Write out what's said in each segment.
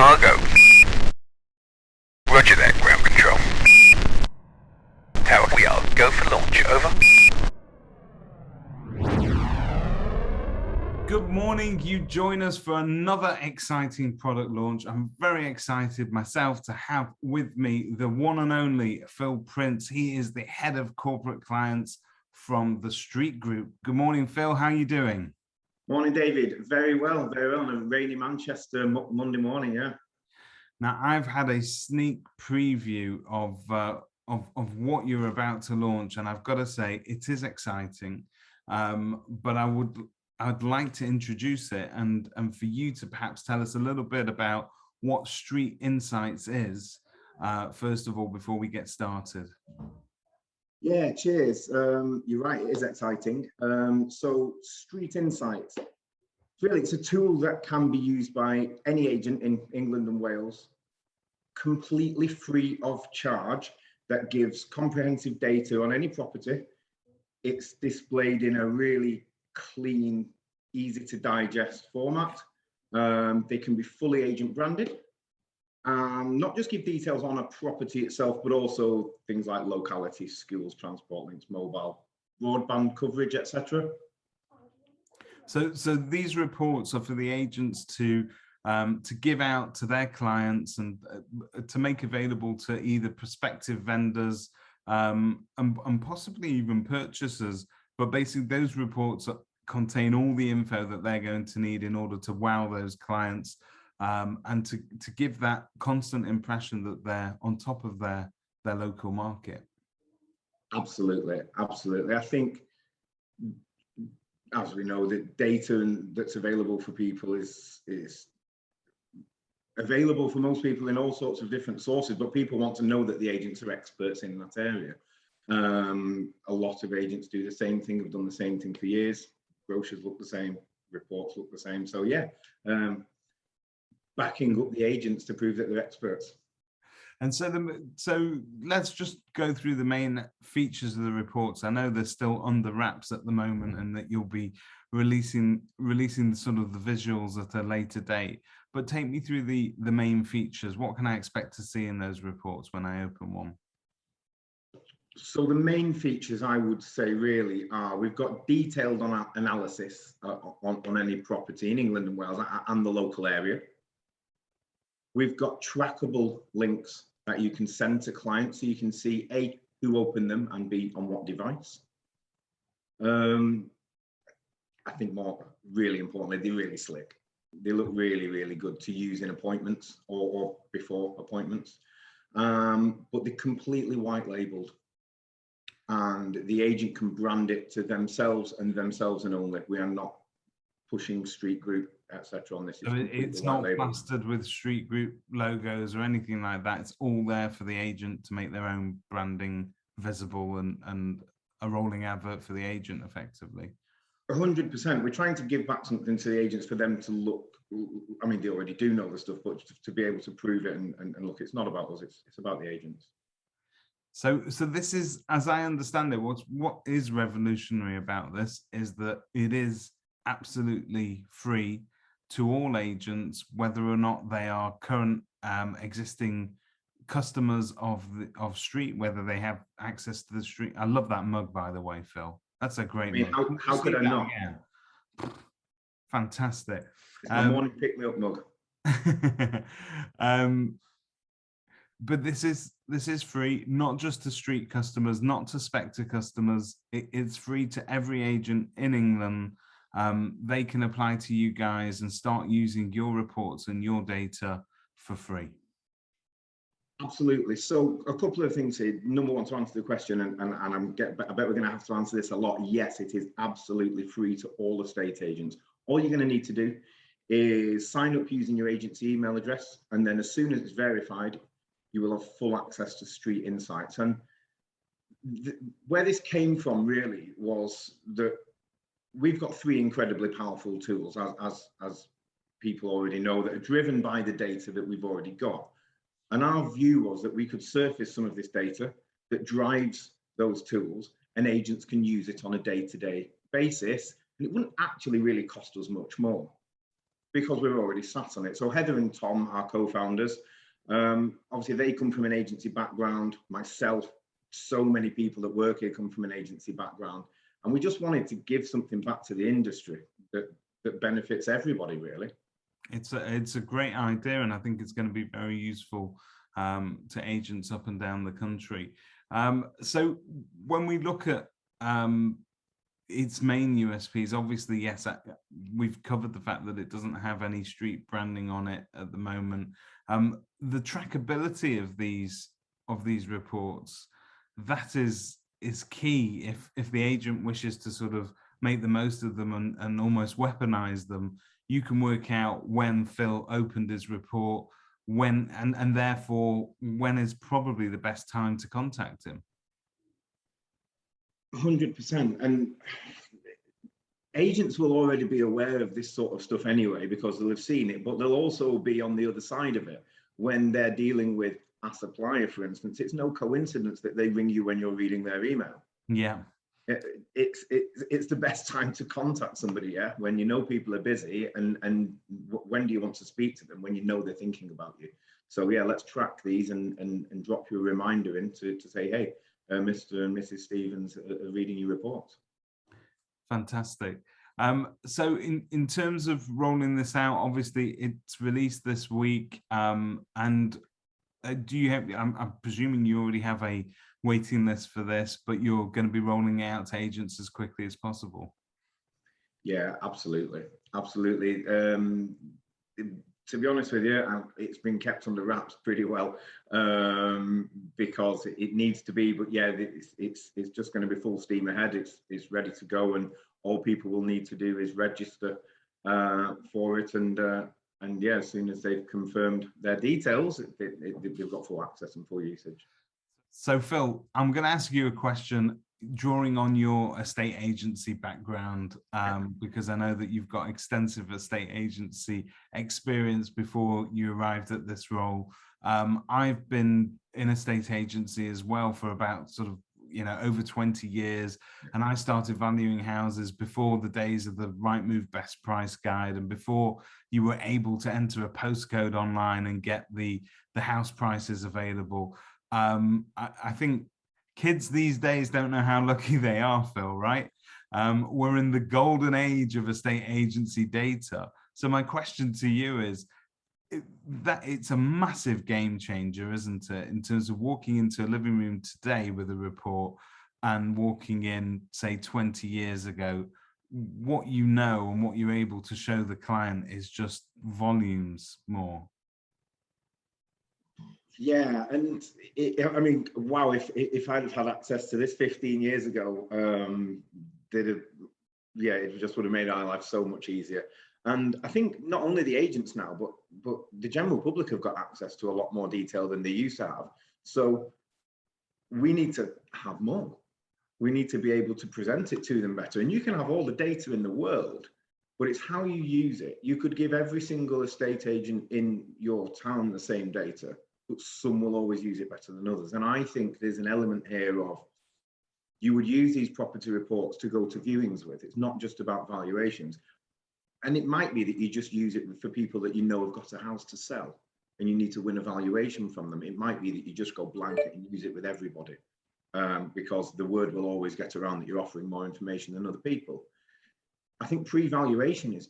Cargo. Roger that, ground control. Tower, we are go for launch, over. Good morning, you join us for another exciting product launch. I'm very excited myself to have with me the one and only Phil Prince. He is the head of corporate clients from the Street Group. Good morning, Phil, how are you doing? Morning, David. Very well, very well. On a rainy Manchester Monday morning, yeah. Now, I've had a sneak preview of what you're about to launch, and I've got to say it is exciting. But I'd like to introduce it and for you to perhaps tell us a little bit about what Street Insights is, first of all, before we get started. Yeah, cheers. You're right, it is exciting. So Street Insights, really, it's a tool that can be used by any agent in England and Wales, completely free of charge, that gives comprehensive data on any property. It's displayed in a really clean, easy to digest format. They can be fully agent branded. Not just give details on a property itself, but also things like locality, schools, transport links, mobile, broadband coverage, etc. So these reports are for the agents to give out to their clients and to make available to either prospective vendors and possibly even purchasers. But basically, those reports contain all the info that they're going to need in order to wow those clients. And to give that constant impression that they're on top of their local market. Absolutely, absolutely. I think, as we know, the data that's available for people is available for most people in all sorts of different sources, but people want to know that the agents are experts in that area. A lot of agents do the same thing, have done the same thing for years. Brochures look the same, reports look the same. So yeah. Backing up the agents to prove that they're experts. And so let's just go through the main features of the reports. I know they're still under wraps at the moment and that you'll be releasing sort of the visuals at a later date, but take me through the main features. What can I expect to see in those reports when I open one? So the main features, I would say, really are, we've got detailed analysis on any property in England and Wales and the local area. We've got trackable links that you can send to clients so you can see A, who opened them, and B, on what device. I think more really importantly, they're really slick. They look really, really good to use in appointments or before appointments. But they're completely white labeled. And the agent can brand it to themselves and only. We are not pushing Street Group, etc. on this. So it's not plastered with Street Group logos or anything like that. It's all there for the agent to make their own branding visible and a rolling advert for the agent effectively. 100%. We're trying to give back something to the agents for them to look. I mean, they already do know the stuff, but to be able to prove it and look, it's not about us. It's about the agents. So this is, as I understand it, what is revolutionary about this is that it is absolutely free to all agents, whether or not they are current existing customers of Street, whether they have access to the Street. I love that mug, by the way, Phil. That's a great mug. How could I not? Again? Fantastic. It's my morning pick me up mug. But this is free, not just to Street customers, not to Spectre customers. It's free to every agent in England. They can apply to you guys and start using your reports and your data for free. Absolutely. So a couple of things here. Number one, to answer the question, and I bet we're going to have to answer this a lot. Yes, it is absolutely free to all estate agents. All you're going to need to do is sign up using your agent's email address, and then as soon as it's verified, you will have full access to Street Insights. And where this came from really was that we've got three incredibly powerful tools, as people already know, that are driven by the data that we've already got. And our view was that we could surface some of this data that drives those tools, and agents can use it on a day-to-day basis, and it wouldn't actually really cost us much more. because we're already sat on it. So Heather and Tom, our co-founders, obviously they come from an agency background. Myself, so many people that work here come from an agency background. And we just wanted to give something back to the industry that benefits everybody, really. It's a great idea, and I think it's going to be very useful to agents up and down the country. So when we look at its main USPs, obviously, yes, we've covered the fact that it doesn't have any street branding on it at the moment. The trackability of these reports, that is key if the agent wishes to sort of make the most of them and almost weaponize them. You can work out when Phil opened his report, when and therefore when is probably the best time to contact him. 100%. And agents will already be aware of this sort of stuff anyway, because they'll have seen it, but they'll also be on the other side of it when they're dealing with a supplier, for instance. It's no coincidence that they ring you when you're reading their email. Yeah. It's the best time to contact somebody, yeah, when you know people are busy, and when do you want to speak to them? When you know they're thinking about you. So yeah, let's track these and drop you a reminder in to say, hey, Mr. and Mrs. Stevens are reading your report. Fantastic. So in terms of rolling this out, obviously it's released this week, and do you have, I'm presuming you already have a waiting list for this, but you're going to be rolling it out to agents as quickly as possible? Yeah, absolutely. Absolutely. To be honest with you, it's been kept under wraps pretty well, because it needs to be, but yeah, it's just going to be full steam ahead. It's ready to go, and all people will need to do is register for it, and yeah, as soon as they've confirmed their details, they've got full access and full usage. So Phil, I'm going to ask you a question drawing on your estate agency background, because I know that you've got extensive estate agency experience before you arrived at this role. I've been in estate agency as well for about sort of, over 20 years. And I started valuing houses before the days of the Rightmove Best Price Guide, and before you were able to enter a postcode online and get the house prices available. I think kids these days don't know how lucky they are, Phil, right? We're in the golden age of estate agency data. So my question to you is, that it's a massive game changer, isn't it, in terms of walking into a living room today with a report and walking in, say, 20 years ago. What you know and what you're able to show the client is just volumes more. Yeah, and I mean, wow, if I'd have had access to this 15 years ago, it just would have made our life so much easier. And I think not only the agents now, but the general public have got access to a lot more detail than they used to have. So we need to have more. We need to be able to present it to them better. And you can have all the data in the world, but it's how you use it. You could give every single estate agent in your town the same data, but some will always use it better than others. And I think there's an element here of, you would use these property reports to go to viewings with. It's not just about valuations. And it might be that you just use it for people that you know have got a house to sell and you need to win a valuation from them. It might be that you just go blanket and use it with everybody, because the word will always get around that you're offering more information than other people. I think pre-valuation is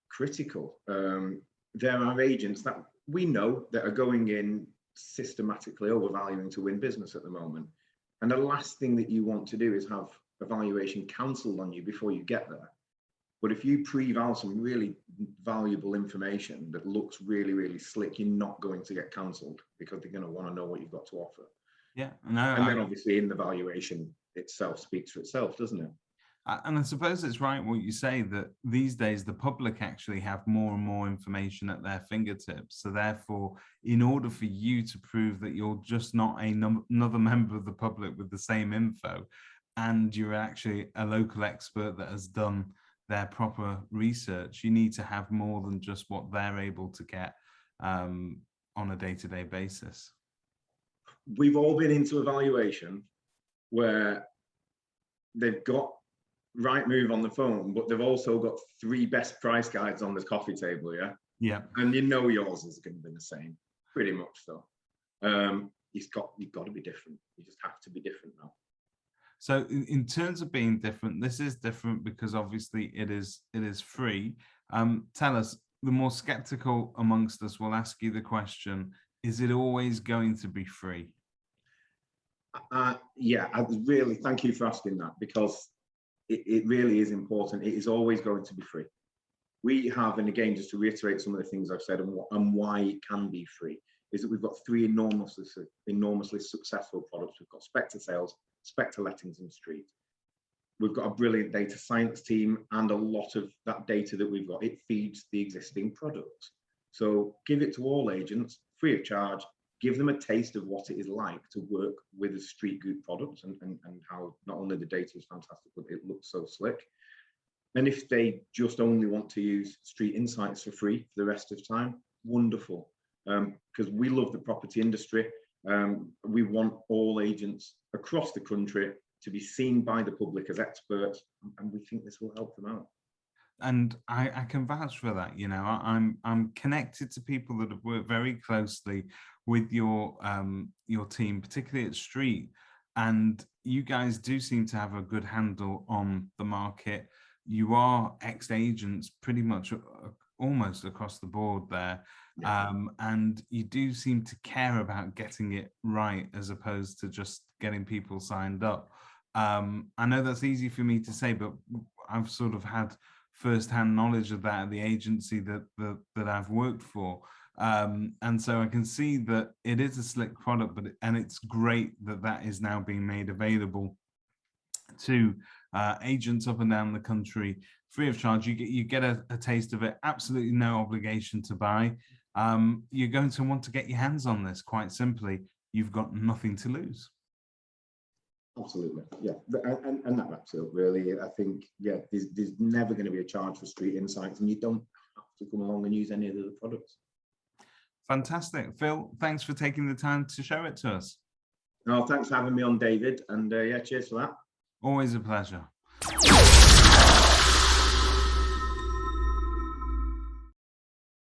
critical. There are agents that we know that are going in systematically overvaluing to win business at the moment. And the last thing that you want to do is have a valuation cancelled on you before you get there. But if you pre-val some really valuable information that looks really, really slick, you're not going to get cancelled, because they're going to want to know what you've got to offer. Yeah, no, and then obviously in the valuation itself speaks for itself, doesn't it? And I suppose it's right what you say, that these days the public actually have more and more information at their fingertips. So therefore, in order for you to prove that you're just not another member of the public with the same info, and you're actually a local expert that has done their proper research, you need to have more than just what they're able to get on a day-to-day basis. We've all been into a valuation where they've got Rightmove on the phone, but they've also got 3 best price guides on the coffee table, yeah? Yeah. And you know yours is going to be the same, pretty much so. You've got to be different. You just have to be different now. So in terms of being different, this is different because obviously it is free. Tell us, the more skeptical amongst us will ask you the question, is it always going to be free? Yeah, I really thank you for asking that, because it really is important. It is always going to be free. We have, and again, just to reiterate some of the things I've said and why it can be free, is that we've got 3 enormously successful products. We've got Spectre Sales, Spectre Lettings and Street. We've got a brilliant data science team, and a lot of that data that we've got, it feeds the existing products. So give it to all agents free of charge. Give them a taste of what it is like to work with a Street Group product, and how not only the data is fantastic, but it looks so slick. And if they just only want to use Street Insights for free for the rest of time, wonderful. Because we love the property industry. We want all agents across the country to be seen by the public as experts, and we think this will help them out. And I can vouch for that. You know, I'm connected to people that have worked very closely with your team, particularly at Street, and you guys do seem to have a good handle on the market. You are ex-agents pretty much almost across the board there. Yeah. And you do seem to care about getting it right, as opposed to just getting people signed up. I know that's easy for me to say, but I've sort of had first-hand knowledge of that at the agency that I've worked for. And so I can see that it is a slick product, and it's great that that is now being made available to agents up and down the country free of charge. You get a taste of it, absolutely no obligation to buy. You're going to want to get your hands on this, quite simply. You've got nothing to lose. Absolutely, yeah, and that wraps it up, really. I think, yeah, there's never going to be a charge for Street Insights, and you don't have to come along and use any of the other products. Fantastic. Phil, thanks for taking the time to show it to us. No, thanks for having me on, David, and yeah, cheers for that. Always a pleasure.